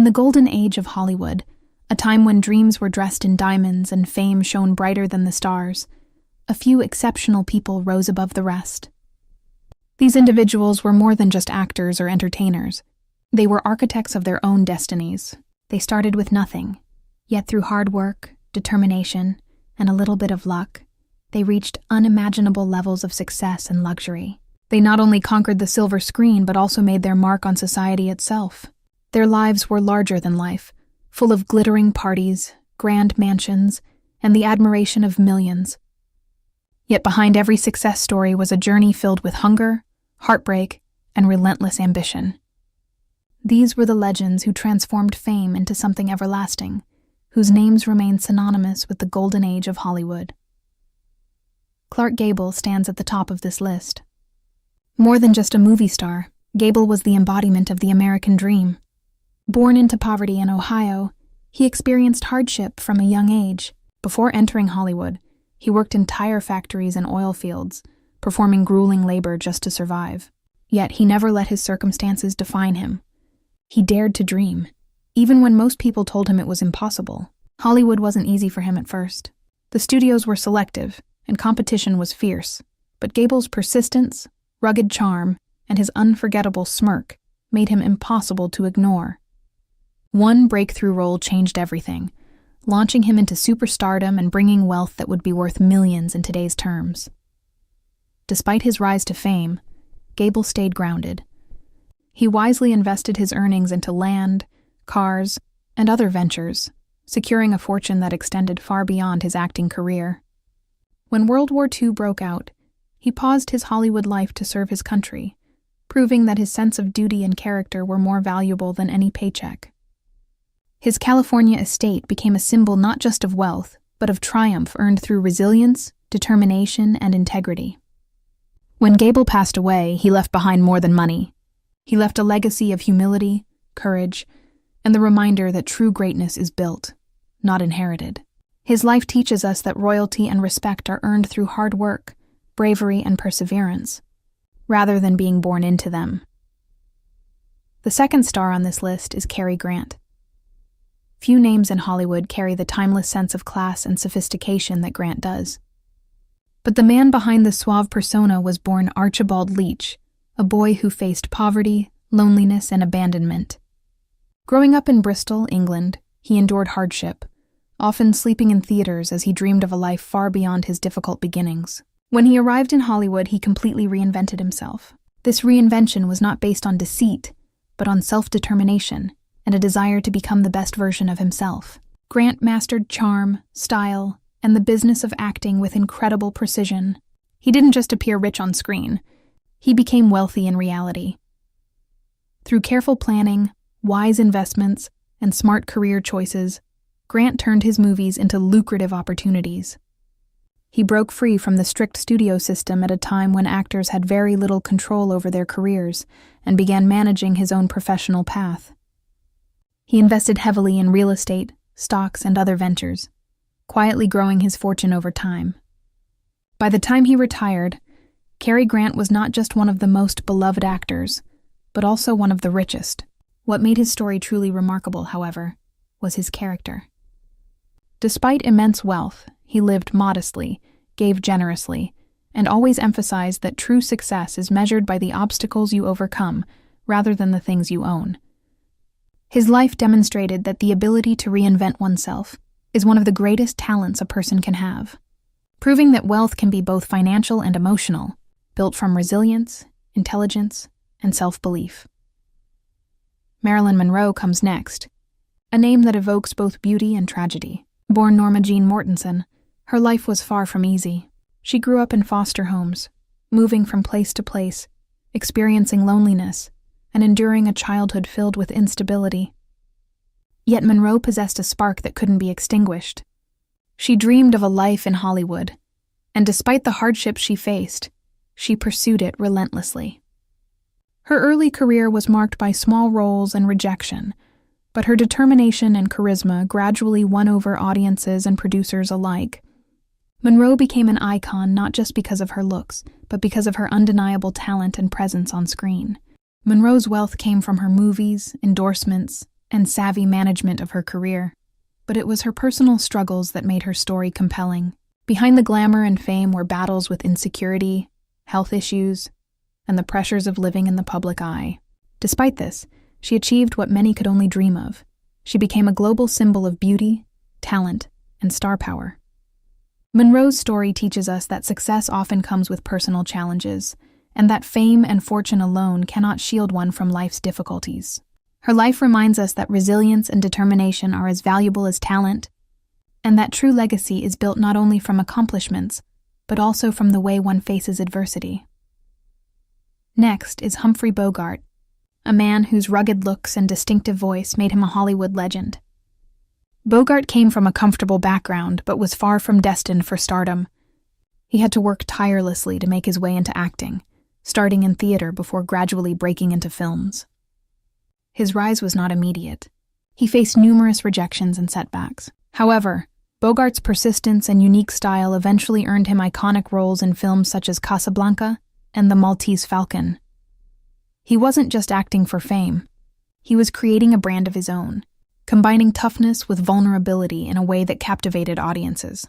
In the golden age of Hollywood, a time when dreams were dressed in diamonds and fame shone brighter than the stars, a few exceptional people rose above the rest. These individuals were more than just actors or entertainers. They were architects of their own destinies. They started with nothing, yet through hard work, determination, and a little bit of luck, they reached unimaginable levels of success and luxury. They not only conquered the silver screen but also made their mark on society itself. Their lives were larger than life, full of glittering parties, grand mansions, and the admiration of millions. Yet behind every success story was a journey filled with hunger, heartbreak, and relentless ambition. These were the legends who transformed fame into something everlasting, whose names remain synonymous with the golden age of Hollywood. Clark Gable stands at the top of this list. More than just a movie star, Gable was the embodiment of the American dream. Born into poverty in Ohio, he experienced hardship from a young age. Before entering Hollywood, he worked in tire factories and oil fields, performing grueling labor just to survive. Yet he never let his circumstances define him. He dared to dream, even when most people told him it was impossible. Hollywood wasn't easy for him at first. The studios were selective, and competition was fierce, but Gable's persistence, rugged charm, and his unforgettable smirk made him impossible to ignore. One breakthrough role changed everything, launching him into superstardom and bringing wealth that would be worth millions in today's terms. Despite his rise to fame, Gable stayed grounded. He wisely invested his earnings into land, cars, and other ventures, securing a fortune that extended far beyond his acting career. When World War II broke out, he paused his Hollywood life to serve his country, proving that his sense of duty and character were more valuable than any paycheck. His California estate became a symbol not just of wealth, but of triumph earned through resilience, determination, and integrity. When Gable passed away, he left behind more than money. He left a legacy of humility, courage, and the reminder that true greatness is built, not inherited. His life teaches us that royalty and respect are earned through hard work, bravery, and perseverance, rather than being born into them. The second star on this list is Cary Grant. Few names in Hollywood carry the timeless sense of class and sophistication that Grant does. But the man behind the suave persona was born Archibald Leach, a boy who faced poverty, loneliness, and abandonment. Growing up in Bristol, England, he endured hardship, often sleeping in theaters as he dreamed of a life far beyond his difficult beginnings. When he arrived in Hollywood, he completely reinvented himself. This reinvention was not based on deceit, but on self-determination and a desire to become the best version of himself. Grant mastered charm, style, and the business of acting with incredible precision. He didn't just appear rich on screen, he became wealthy in reality. Through careful planning, wise investments, and smart career choices, Grant turned his movies into lucrative opportunities. He broke free from the strict studio system at a time when actors had very little control over their careers and began managing his own professional path. He invested heavily in real estate, stocks, and other ventures, quietly growing his fortune over time. By the time he retired, Cary Grant was not just one of the most beloved actors, but also one of the richest. What made his story truly remarkable, however, was his character. Despite immense wealth, he lived modestly, gave generously, and always emphasized that true success is measured by the obstacles you overcome rather than the things you own. His life demonstrated that the ability to reinvent oneself is one of the greatest talents a person can have, proving that wealth can be both financial and emotional, built from resilience, intelligence, and self-belief. Marilyn Monroe comes next, a name that evokes both beauty and tragedy. Born Norma Jean Mortensen, her life was far from easy. She grew up in foster homes, moving from place to place, experiencing loneliness, and enduring a childhood filled with instability. Yet Monroe possessed a spark that couldn't be extinguished. She dreamed of a life in Hollywood, and despite the hardships she faced, she pursued it relentlessly. Her early career was marked by small roles and rejection, but her determination and charisma gradually won over audiences and producers alike. Monroe became an icon not just because of her looks, but because of her undeniable talent and presence on screen. Monroe's wealth came from her movies, endorsements, and savvy management of her career. But it was her personal struggles that made her story compelling. Behind the glamour and fame were battles with insecurity, health issues, and the pressures of living in the public eye. Despite this, she achieved what many could only dream of. She became a global symbol of beauty, talent, and star power. Monroe's story teaches us that success often comes with personal challenges, and that fame and fortune alone cannot shield one from life's difficulties. Her life reminds us that resilience and determination are as valuable as talent, and that true legacy is built not only from accomplishments, but also from the way one faces adversity. Next is Humphrey Bogart, a man whose rugged looks and distinctive voice made him a Hollywood legend. Bogart came from a comfortable background, but was far from destined for stardom. He had to work tirelessly to make his way into acting, starting in theater before gradually breaking into films. His rise was not immediate. He faced numerous rejections and setbacks. However, Bogart's persistence and unique style eventually earned him iconic roles in films such as Casablanca and The Maltese Falcon. He wasn't just acting for fame. He was creating a brand of his own, combining toughness with vulnerability in a way that captivated audiences.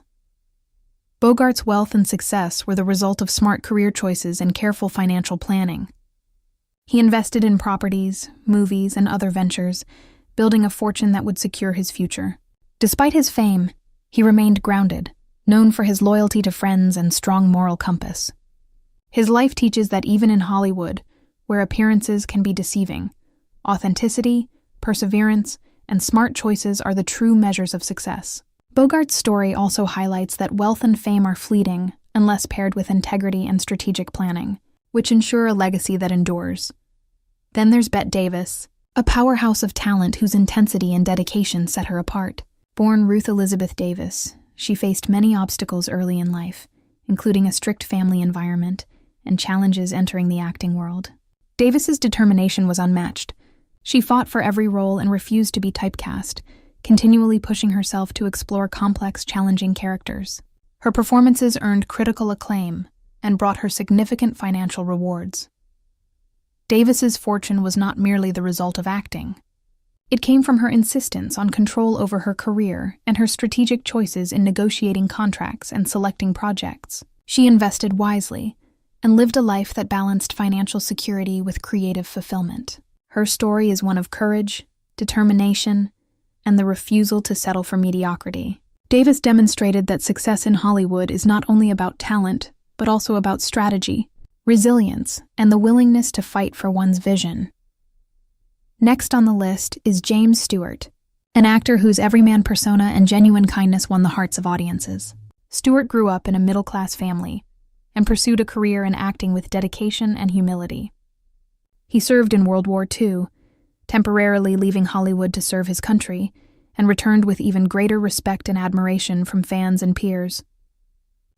Bogart's wealth and success were the result of smart career choices and careful financial planning. He invested in properties, movies, and other ventures, building a fortune that would secure his future. Despite his fame, he remained grounded, known for his loyalty to friends and strong moral compass. His life teaches that even in Hollywood, where appearances can be deceiving, authenticity, perseverance, and smart choices are the true measures of success. Bogart's story also highlights that wealth and fame are fleeting unless paired with integrity and strategic planning, which ensure a legacy that endures. Then there's Bette Davis, a powerhouse of talent whose intensity and dedication set her apart. Born Ruth Elizabeth Davis, she faced many obstacles early in life, including a strict family environment and challenges entering the acting world. Davis's determination was unmatched. She fought for every role and refused to be typecast, continually pushing herself to explore complex, challenging characters. Her performances earned critical acclaim and brought her significant financial rewards. Davis's fortune was not merely the result of acting. It came from her insistence on control over her career and her strategic choices in negotiating contracts and selecting projects. She invested wisely and lived a life that balanced financial security with creative fulfillment. Her story is one of courage, determination, and the refusal to settle for mediocrity. Davis demonstrated that success in Hollywood is not only about talent, but also about strategy, resilience, and the willingness to fight for one's vision. Next on the list is James Stewart, an actor whose everyman persona and genuine kindness won the hearts of audiences. Stewart grew up in a middle-class family and pursued a career in acting with dedication and humility. He served in World War II, temporarily leaving Hollywood to serve his country, and returned with even greater respect and admiration from fans and peers.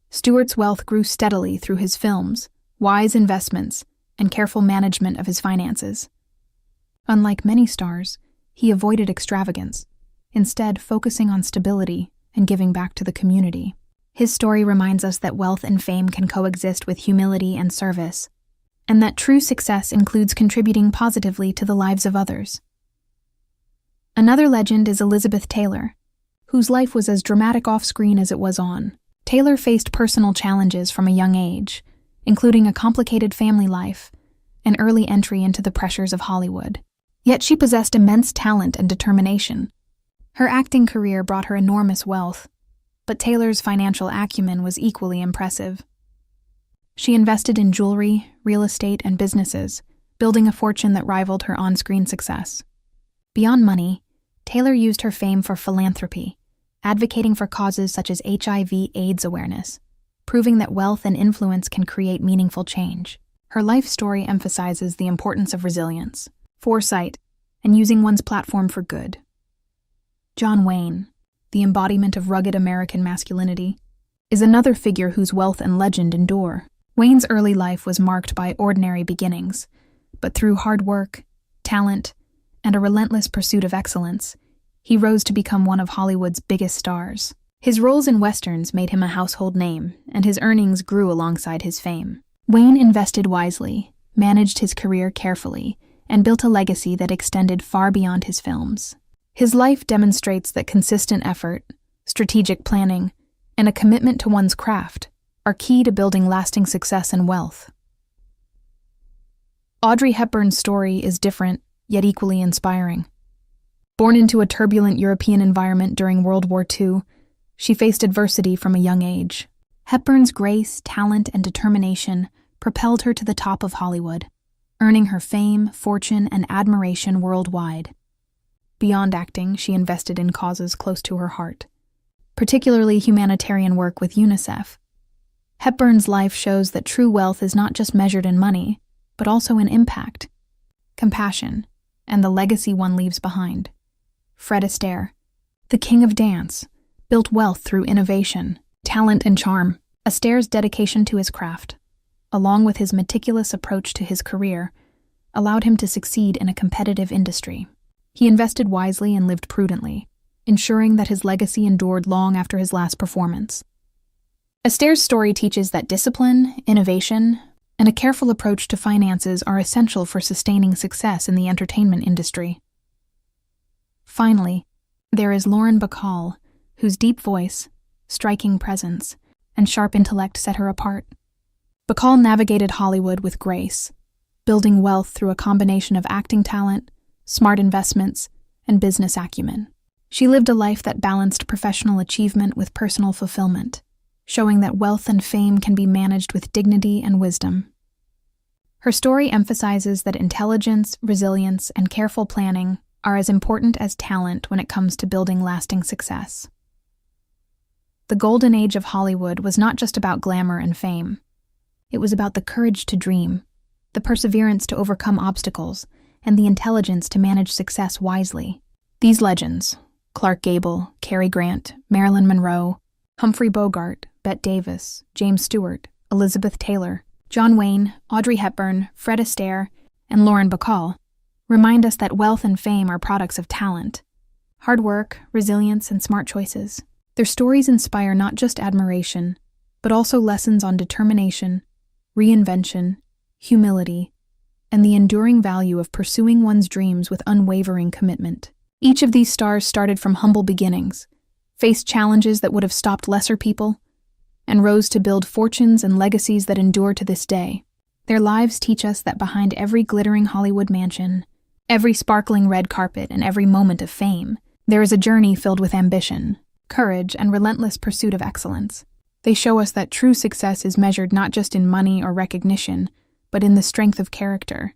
Stewart's wealth grew steadily through his films, wise investments, and careful management of his finances. Unlike many stars, he avoided extravagance, instead focusing on stability and giving back to the community. His story reminds us that wealth and fame can coexist with humility and service, and that true success includes contributing positively to the lives of others. Another legend is Elizabeth Taylor, whose life was as dramatic off-screen as it was on. Taylor faced personal challenges from a young age, including a complicated family life and early entry into the pressures of Hollywood. Yet she possessed immense talent and determination. Her acting career brought her enormous wealth, but Taylor's financial acumen was equally impressive. She invested in jewelry, real estate, and businesses, building a fortune that rivaled her on-screen success. Beyond money, Taylor used her fame for philanthropy, advocating for causes such as HIV/AIDS awareness, proving that wealth and influence can create meaningful change. Her life story emphasizes the importance of resilience, foresight, and using one's platform for good. John Wayne, the embodiment of rugged American masculinity, is another figure whose wealth and legend endure. Wayne's early life was marked by ordinary beginnings, but through hard work, talent, and a relentless pursuit of excellence, he rose to become one of Hollywood's biggest stars. His roles in westerns made him a household name, and his earnings grew alongside his fame. Wayne invested wisely, managed his career carefully, and built a legacy that extended far beyond his films. His life demonstrates that consistent effort, strategic planning, and a commitment to one's craft are key to building lasting success and wealth. Audrey Hepburn's story is different, yet equally inspiring. Born into a turbulent European environment during World War II, she faced adversity from a young age. Hepburn's grace, talent, and determination propelled her to the top of Hollywood, earning her fame, fortune, and admiration worldwide. Beyond acting, she invested in causes close to her heart, particularly humanitarian work with UNICEF. Hepburn's life shows that true wealth is not just measured in money, but also in impact, compassion, and the legacy one leaves behind. Fred Astaire, the king of dance, built wealth through innovation, talent, and charm. Astaire's dedication to his craft, along with his meticulous approach to his career, allowed him to succeed in a competitive industry. He invested wisely and lived prudently, ensuring that his legacy endured long after his last performance. Astaire's story teaches that discipline, innovation, and a careful approach to finances are essential for sustaining success in the entertainment industry. Finally, there is Lauren Bacall, whose deep voice, striking presence, and sharp intellect set her apart. Bacall navigated Hollywood with grace, building wealth through a combination of acting talent, smart investments, and business acumen. She lived a life that balanced professional achievement with personal fulfillment, showing that wealth and fame can be managed with dignity and wisdom. Her story emphasizes that intelligence, resilience, and careful planning are as important as talent when it comes to building lasting success. The golden age of Hollywood was not just about glamour and fame. It was about the courage to dream, the perseverance to overcome obstacles, and the intelligence to manage success wisely. These legends, Clark Gable, Cary Grant, Marilyn Monroe, Humphrey Bogart, Bette Davis, James Stewart, Elizabeth Taylor, John Wayne, Audrey Hepburn, Fred Astaire, and Lauren Bacall, remind us that wealth and fame are products of talent, hard work, resilience, and smart choices. Their stories inspire not just admiration, but also lessons on determination, reinvention, humility, and the enduring value of pursuing one's dreams with unwavering commitment. Each of these stars started from humble beginnings, faced challenges that would have stopped lesser people, and rose to build fortunes and legacies that endure to this day. Their lives teach us that behind every glittering Hollywood mansion, every sparkling red carpet, and every moment of fame, there is a journey filled with ambition, courage, and relentless pursuit of excellence. They show us that true success is measured not just in money or recognition, but in the strength of character,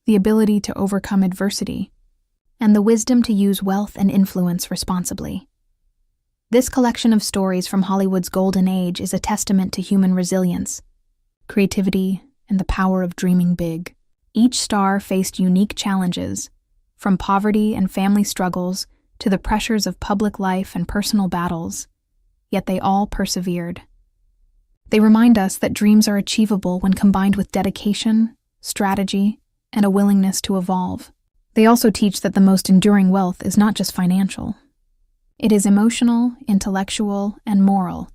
the ability to overcome adversity, and the wisdom to use wealth and influence responsibly. This collection of stories from Hollywood's golden age is a testament to human resilience, creativity, and the power of dreaming big. Each star faced unique challenges, from poverty and family struggles to the pressures of public life and personal battles, yet they all persevered. They remind us that dreams are achievable when combined with dedication, strategy, and a willingness to evolve. They also teach that the most enduring wealth is not just financial. It is emotional, intellectual, and moral,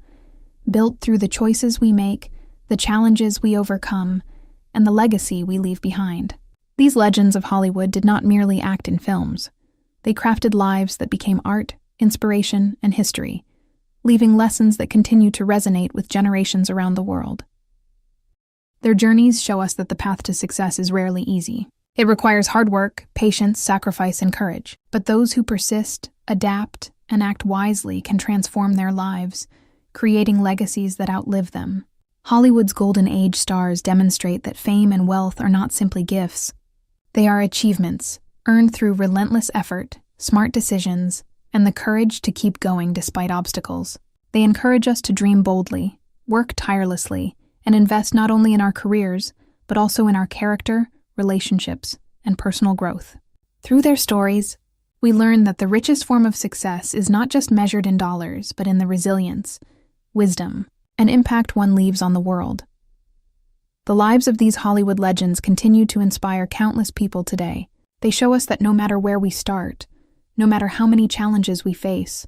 built through the choices we make, the challenges we overcome, and the legacy we leave behind. These legends of Hollywood did not merely act in films. They crafted lives that became art, inspiration, and history, leaving lessons that continue to resonate with generations around the world. Their journeys show us that the path to success is rarely easy. It requires hard work, patience, sacrifice, and courage. But those who persist, adapt, and act wisely can transform their lives, creating legacies that outlive them. Hollywood's golden age stars demonstrate that fame and wealth are not simply gifts. They are achievements, earned through relentless effort, smart decisions, and the courage to keep going despite obstacles. They encourage us to dream boldly, work tirelessly, and invest not only in our careers, but also in our character, relationships, and personal growth. Through their stories, we learn that the richest form of success is not just measured in dollars, but in the resilience, wisdom, and impact one leaves on the world. The lives of these Hollywood legends continue to inspire countless people today. They show us that no matter where we start, no matter how many challenges we face,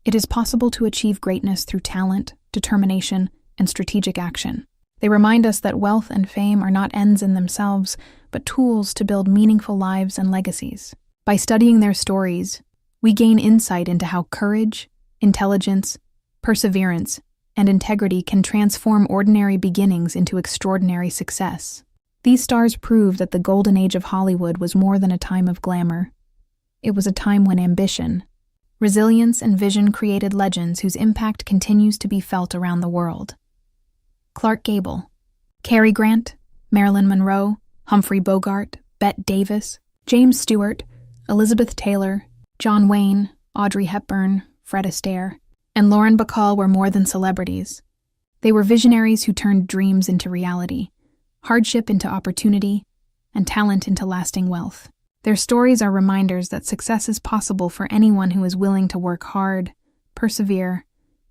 it is possible to achieve greatness through talent, determination, and strategic action. They remind us that wealth and fame are not ends in themselves, but tools to build meaningful lives and legacies. By studying their stories, We gain insight into how courage, intelligence, perseverance, and integrity can transform ordinary beginnings into extraordinary success. These stars prove that the golden age of Hollywood was more than a time of glamour. It was a time when ambition, resilience, and vision created legends whose impact continues to be felt around the world. Clark Gable, Cary Grant, Marilyn Monroe, Humphrey Bogart, Bette Davis, James Stewart, Elizabeth Taylor, John Wayne, Audrey Hepburn, Fred Astaire, and Lauren Bacall were more than celebrities. They were visionaries who turned dreams into reality, hardship into opportunity, and talent into lasting wealth. Their stories are reminders that success is possible for anyone who is willing to work hard, persevere,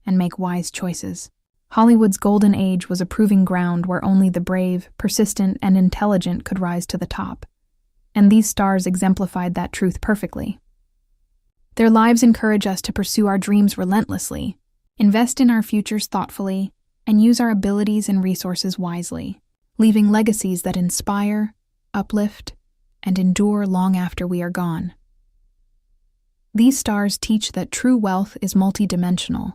and make wise choices. Hollywood's golden age was a proving ground where only the brave, persistent, and intelligent could rise to the top. And these stars exemplified that truth perfectly. Their lives encourage us to pursue our dreams relentlessly, invest in our futures thoughtfully, and use our abilities and resources wisely, leaving legacies that inspire, uplift, and endure long after we are gone. These stars teach that true wealth is multidimensional,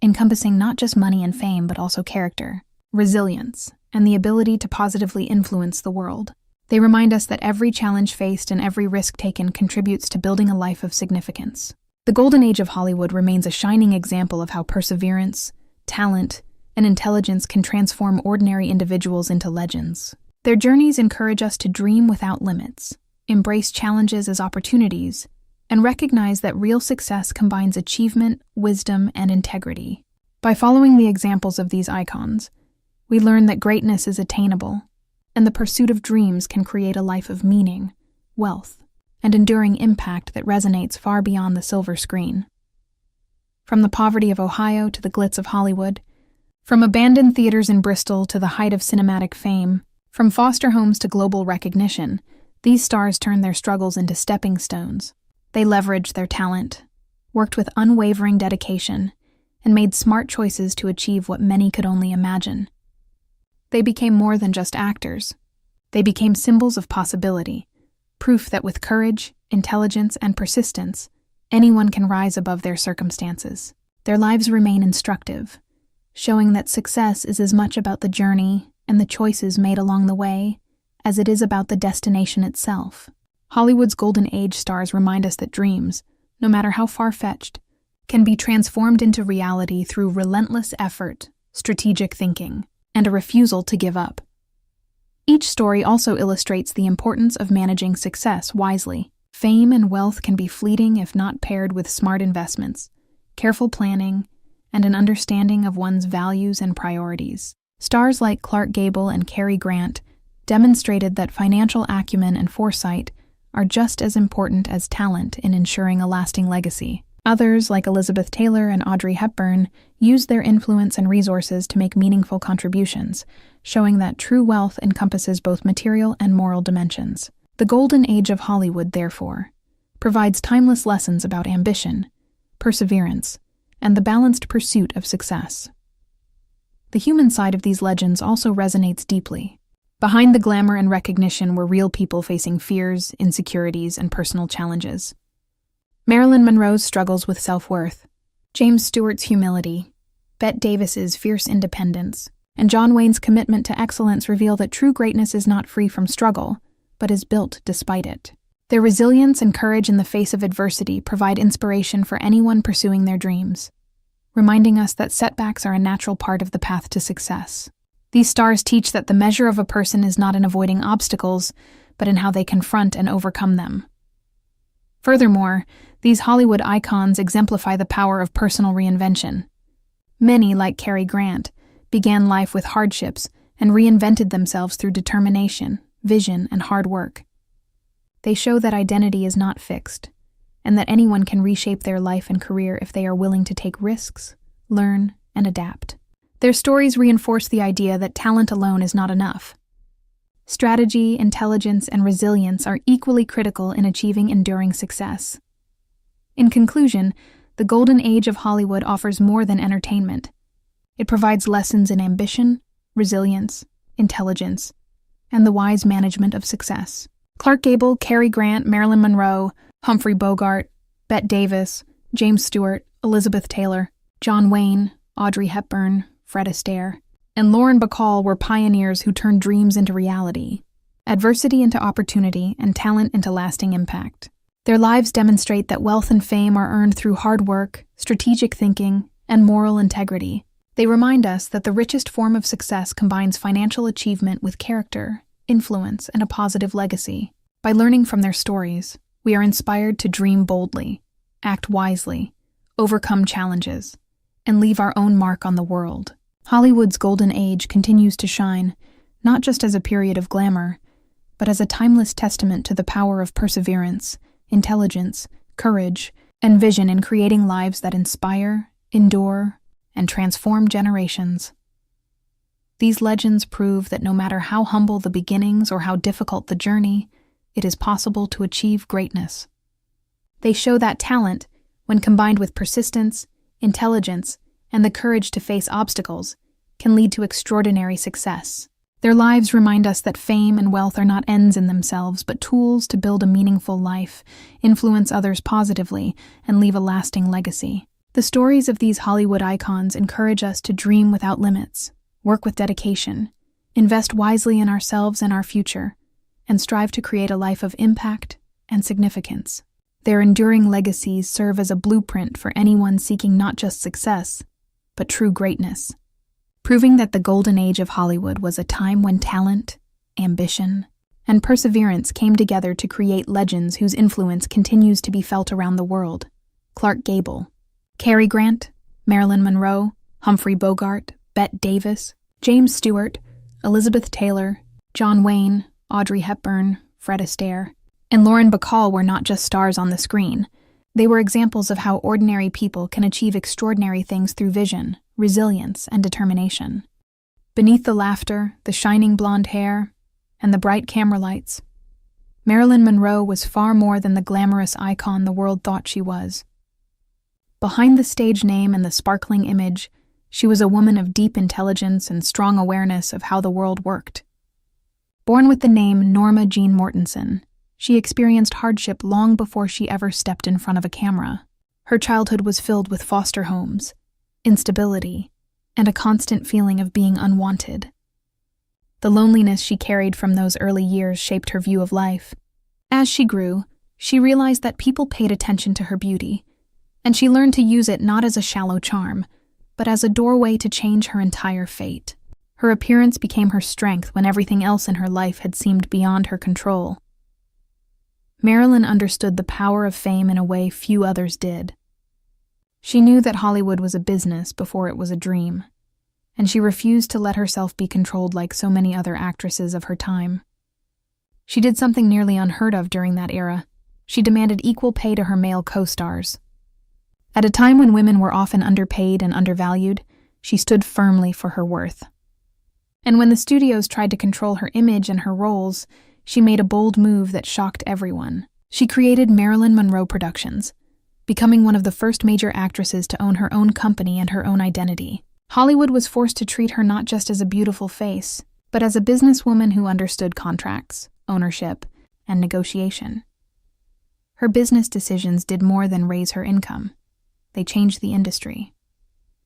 encompassing not just money and fame but also character, resilience, and the ability to positively influence the world. They remind us that every challenge faced and every risk taken contributes to building a life of significance. The golden age of Hollywood remains a shining example of how perseverance, talent, and intelligence can transform ordinary individuals into legends. Their journeys encourage us to dream without limits, embrace challenges as opportunities, and recognize that real success combines achievement, wisdom, and integrity. By following the examples of these icons, we learn that greatness is attainable, and the pursuit of dreams can create a life of meaning, wealth, and enduring impact that resonates far beyond the silver screen. From the poverty of Ohio to the glitz of Hollywood, from abandoned theaters in Bristol to the height of cinematic fame, from foster homes to global recognition, these stars turned their struggles into stepping stones. They leveraged their talent, worked with unwavering dedication, and made smart choices to achieve what many could only imagine. They became more than just actors. They became symbols of possibility, proof that with courage, intelligence, and persistence, anyone can rise above their circumstances. Their lives remain instructive, showing that success is as much about the journey and the choices made along the way as it is about the destination itself. Hollywood's golden age stars remind us that dreams, no matter how far-fetched, can be transformed into reality through relentless effort, strategic thinking, and a refusal to give up. Each story also illustrates the importance of managing success wisely. Fame and wealth can be fleeting if not paired with smart investments, careful planning, and an understanding of one's values and priorities. Stars like Clark Gable and Cary Grant demonstrated that financial acumen and foresight are just as important as talent in ensuring a lasting legacy. Others, like Elizabeth Taylor and Audrey Hepburn, used their influence and resources to make meaningful contributions, showing that true wealth encompasses both material and moral dimensions. The golden age of Hollywood, therefore, provides timeless lessons about ambition, perseverance, and the balanced pursuit of success. The human side of these legends also resonates deeply. Behind the glamour and recognition were real people facing fears, insecurities, and personal challenges. Marilyn Monroe's struggles with self-worth, James Stewart's humility, Bette Davis's fierce independence, and John Wayne's commitment to excellence reveal that true greatness is not free from struggle, but is built despite it. Their resilience and courage in the face of adversity provide inspiration for anyone pursuing their dreams, reminding us that setbacks are a natural part of the path to success. These stars teach that the measure of a person is not in avoiding obstacles, but in how they confront and overcome them. Furthermore, these Hollywood icons exemplify the power of personal reinvention. Many, like Cary Grant, began life with hardships and reinvented themselves through determination, vision, and hard work. They show that identity is not fixed, and that anyone can reshape their life and career if they are willing to take risks, learn, and adapt. Their stories reinforce the idea that talent alone is not enough. Strategy, intelligence, and resilience are equally critical in achieving enduring success. In conclusion, the golden age of Hollywood offers more than entertainment. It provides lessons in ambition, resilience, intelligence, and the wise management of success. Clark Gable, Cary Grant, Marilyn Monroe, Humphrey Bogart, Bette Davis, James Stewart, Elizabeth Taylor, John Wayne, Audrey Hepburn, Fred Astaire, and Lauren Bacall were pioneers who turned dreams into reality, adversity into opportunity, and talent into lasting impact. Their lives demonstrate that wealth and fame are earned through hard work, strategic thinking, and moral integrity. They remind us that the richest form of success combines financial achievement with character, influence, and a positive legacy. By learning from their stories, we are inspired to dream boldly, act wisely, overcome challenges, and leave our own mark on the world. Hollywood's golden age continues to shine, not just as a period of glamour, but as a timeless testament to the power of perseverance, intelligence, courage, and vision in creating lives that inspire, endure, and transform generations. These legends prove that no matter how humble the beginnings or how difficult the journey, it is possible to achieve greatness. They show that talent, when combined with persistence, intelligence, and the courage to face obstacles, can lead to extraordinary success. Their lives remind us that fame and wealth are not ends in themselves, but tools to build a meaningful life, influence others positively, and leave a lasting legacy. The stories of these Hollywood icons encourage us to dream without limits, work with dedication, invest wisely in ourselves and our future, and strive to create a life of impact and significance. Their enduring legacies serve as a blueprint for anyone seeking not just success, but true greatness, proving that the golden age of Hollywood was a time when talent, ambition, and perseverance came together to create legends whose influence continues to be felt around the world. Clark Gable, Cary Grant, Marilyn Monroe, Humphrey Bogart, Bette Davis, James Stewart, Elizabeth Taylor, John Wayne, Audrey Hepburn, Fred Astaire, and Lauren Bacall were not just stars on the screen. They were examples of how ordinary people can achieve extraordinary things through vision, resilience, and determination. Beneath the laughter, the shining blonde hair, and the bright camera lights, Marilyn Monroe was far more than the glamorous icon the world thought she was. Behind the stage name and the sparkling image, she was a woman of deep intelligence and strong awareness of how the world worked. Born with the name Norma Jean Mortensen, she experienced hardship long before she ever stepped in front of a camera. Her childhood was filled with foster homes, instability, and a constant feeling of being unwanted. The loneliness she carried from those early years shaped her view of life. As she grew, she realized that people paid attention to her beauty, and she learned to use it not as a shallow charm, but as a doorway to change her entire fate. Her appearance became her strength when everything else in her life had seemed beyond her control. Marilyn understood the power of fame in a way few others did. She knew that Hollywood was a business before it was a dream, and she refused to let herself be controlled like so many other actresses of her time. She did something nearly unheard of during that era. She demanded equal pay to her male co-stars. At a time when women were often underpaid and undervalued, she stood firmly for her worth. And when the studios tried to control her image and her roles, she made a bold move that shocked everyone. She created Marilyn Monroe Productions, becoming one of the first major actresses to own her own company and her own identity. Hollywood was forced to treat her not just as a beautiful face, but as a businesswoman who understood contracts, ownership, and negotiation. Her business decisions did more than raise her income. They changed the industry.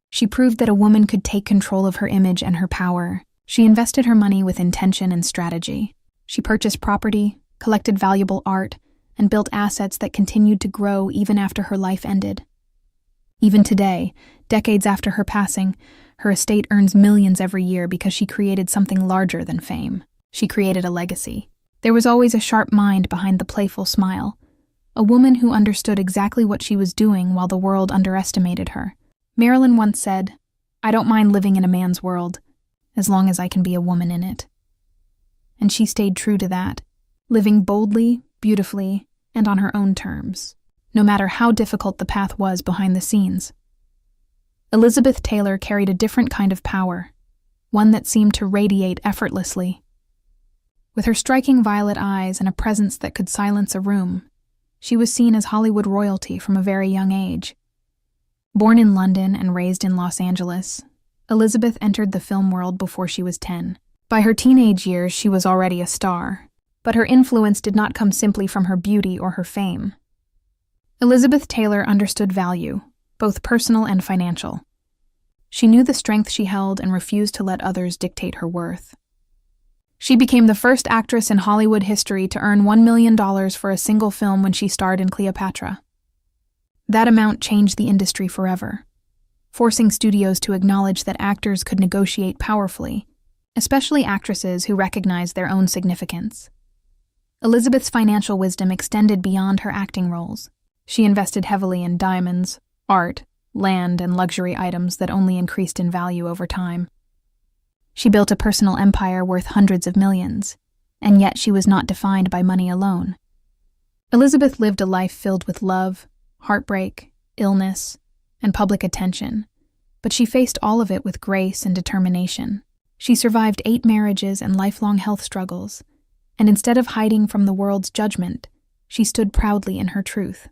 She proved that a woman could take control of her image and her power. She invested her money with intention and strategy. She purchased property, collected valuable art, and built assets that continued to grow even after her life ended. Even today, decades after her passing, her estate earns millions every year because she created something larger than fame. She created a legacy. There was always a sharp mind behind the playful smile, a woman who understood exactly what she was doing while the world underestimated her. Marilyn once said, "I don't mind living in a man's world, as long as I can be a woman in it." And she stayed true to that, living boldly, beautifully, and on her own terms, no matter how difficult the path was behind the scenes. Elizabeth Taylor carried a different kind of power, one that seemed to radiate effortlessly. With her striking violet eyes and a presence that could silence a room, she was seen as Hollywood royalty from a very young age. Born in London and raised in Los Angeles, Elizabeth entered the film world before she was 10. By her teenage years, she was already a star, but her influence did not come simply from her beauty or her fame. Elizabeth Taylor understood value, both personal and financial. She knew the strength she held and refused to let others dictate her worth. She became the first actress in Hollywood history to earn $1 million for a single film when she starred in Cleopatra. That amount changed the industry forever, forcing studios to acknowledge that actors could negotiate powerfully, especially actresses who recognized their own significance. Elizabeth's financial wisdom extended beyond her acting roles. She invested heavily in diamonds, art, land, and luxury items that only increased in value over time. She built a personal empire worth hundreds of millions, and yet she was not defined by money alone. Elizabeth lived a life filled with love, heartbreak, illness, and public attention, but she faced all of it with grace and determination. She survived 8 marriages and lifelong health struggles, and instead of hiding from the world's judgment, she stood proudly in her truth.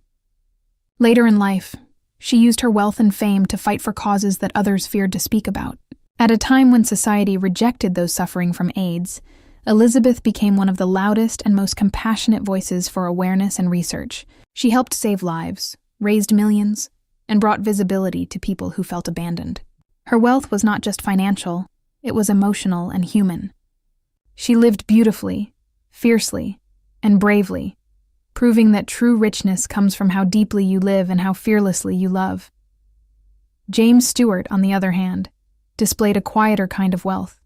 Later in life, she used her wealth and fame to fight for causes that others feared to speak about. At a time when society rejected those suffering from AIDS, Elizabeth became one of the loudest and most compassionate voices for awareness and research. She helped save lives, raised millions, and brought visibility to people who felt abandoned. Her wealth was not just financial, it was emotional and human. She lived beautifully, fiercely, and bravely, proving that true richness comes from how deeply you live and how fearlessly you love. James Stewart, on the other hand, displayed a quieter kind of wealth.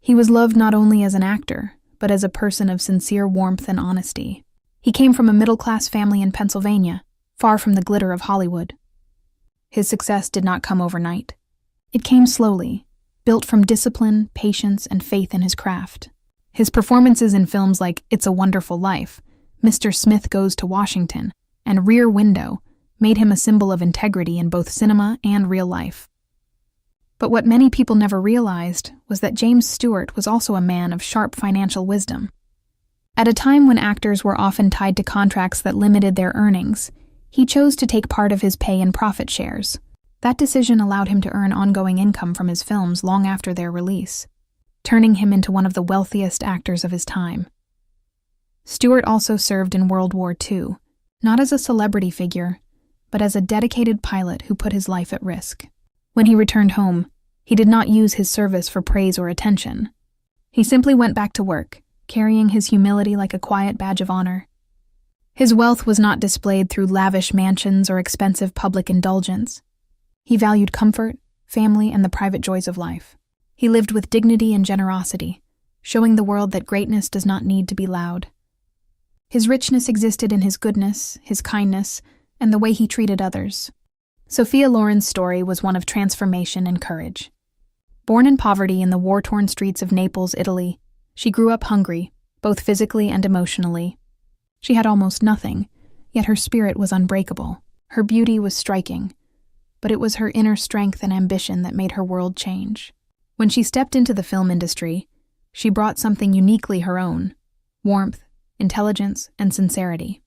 He was loved not only as an actor, but as a person of sincere warmth and honesty. He came from a middle-class family in Pennsylvania, far from the glitter of Hollywood. His success did not come overnight. It came slowly, built from discipline, patience, and faith in his craft. His performances in films like It's a Wonderful Life, Mr. Smith Goes to Washington, and Rear Window made him a symbol of integrity in both cinema and real life. But what many people never realized was that James Stewart was also a man of sharp financial wisdom. At a time when actors were often tied to contracts that limited their earnings, he chose to take part of his pay in profit shares. That decision allowed him to earn ongoing income from his films long after their release, turning him into one of the wealthiest actors of his time. Stewart also served in World War II, not as a celebrity figure, but as a dedicated pilot who put his life at risk. When he returned home, he did not use his service for praise or attention. He simply went back to work, carrying his humility like a quiet badge of honor. His wealth was not displayed through lavish mansions or expensive public indulgence. He valued comfort, family, and the private joys of life. He lived with dignity and generosity, showing the world that greatness does not need to be loud. His richness existed in his goodness, his kindness, and the way he treated others. Sophia Loren's story was one of transformation and courage. Born in poverty in the war-torn streets of Naples, Italy, she grew up hungry, both physically and emotionally. She had almost nothing, yet her spirit was unbreakable. Her beauty was striking, but it was her inner strength and ambition that made her world change. When she stepped into the film industry, she brought something uniquely her own: warmth, intelligence, and sincerity.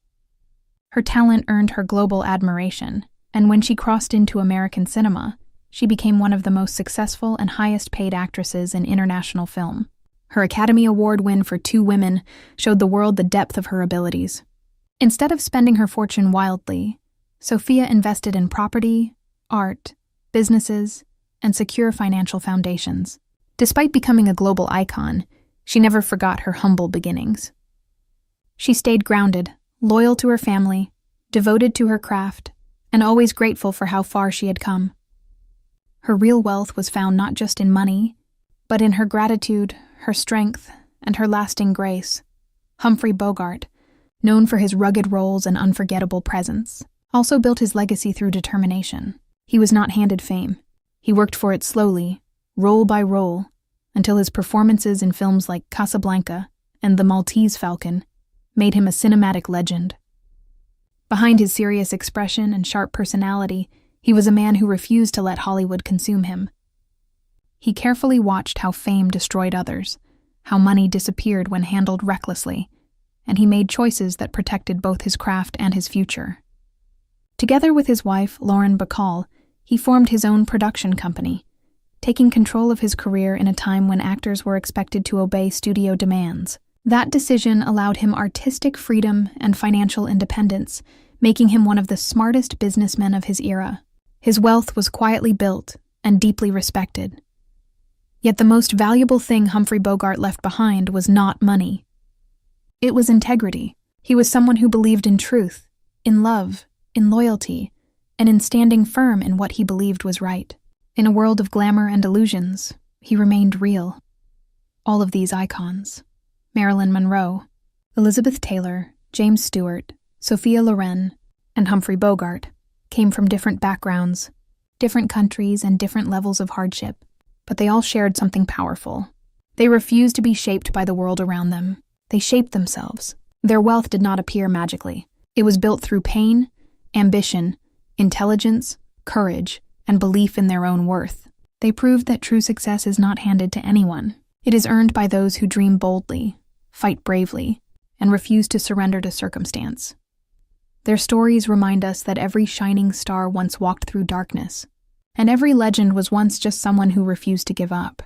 Her talent earned her global admiration, and when she crossed into American cinema, she became one of the most successful and highest-paid actresses in international film. Her Academy Award win for Two Women showed the world the depth of her abilities. Instead of spending her fortune wildly, Sophia invested in property, art, businesses, and secure financial foundations. Despite becoming a global icon, she never forgot her humble beginnings. She stayed grounded, loyal to her family, devoted to her craft, and always grateful for how far she had come. Her real wealth was found not just in money, but in her gratitude, her strength, and her lasting grace. Humphrey Bogart, known for his rugged roles and unforgettable presence, also built his legacy through determination. He was not handed fame. He worked for it slowly, role by role, until his performances in films like Casablanca and The Maltese Falcon made him a cinematic legend. Behind his serious expression and sharp personality, he was a man who refused to let Hollywood consume him. He carefully watched how fame destroyed others, how money disappeared when handled recklessly, and he made choices that protected both his craft and his future. Together with his wife, Lauren Bacall, he formed his own production company, taking control of his career in a time when actors were expected to obey studio demands. That decision allowed him artistic freedom and financial independence, making him one of the smartest businessmen of his era. His wealth was quietly built and deeply respected. Yet the most valuable thing Humphrey Bogart left behind was not money. It was integrity. He was someone who believed in truth, in love, in loyalty, and in standing firm in what he believed was right. In a world of glamour and illusions, he remained real. All of these icons, Marilyn Monroe, Elizabeth Taylor, James Stewart, Sophia Loren, and Humphrey Bogart, came from different backgrounds, different countries, and different levels of hardship, but they all shared something powerful. They refused to be shaped by the world around them. They shaped themselves. Their wealth did not appear magically. It was built through pain, ambition, intelligence, courage, and belief in their own worth. They proved that true success is not handed to anyone. It is earned by those who dream boldly, fight bravely, and refuse to surrender to circumstance. Their stories remind us that every shining star once walked through darkness, and every legend was once just someone who refused to give up.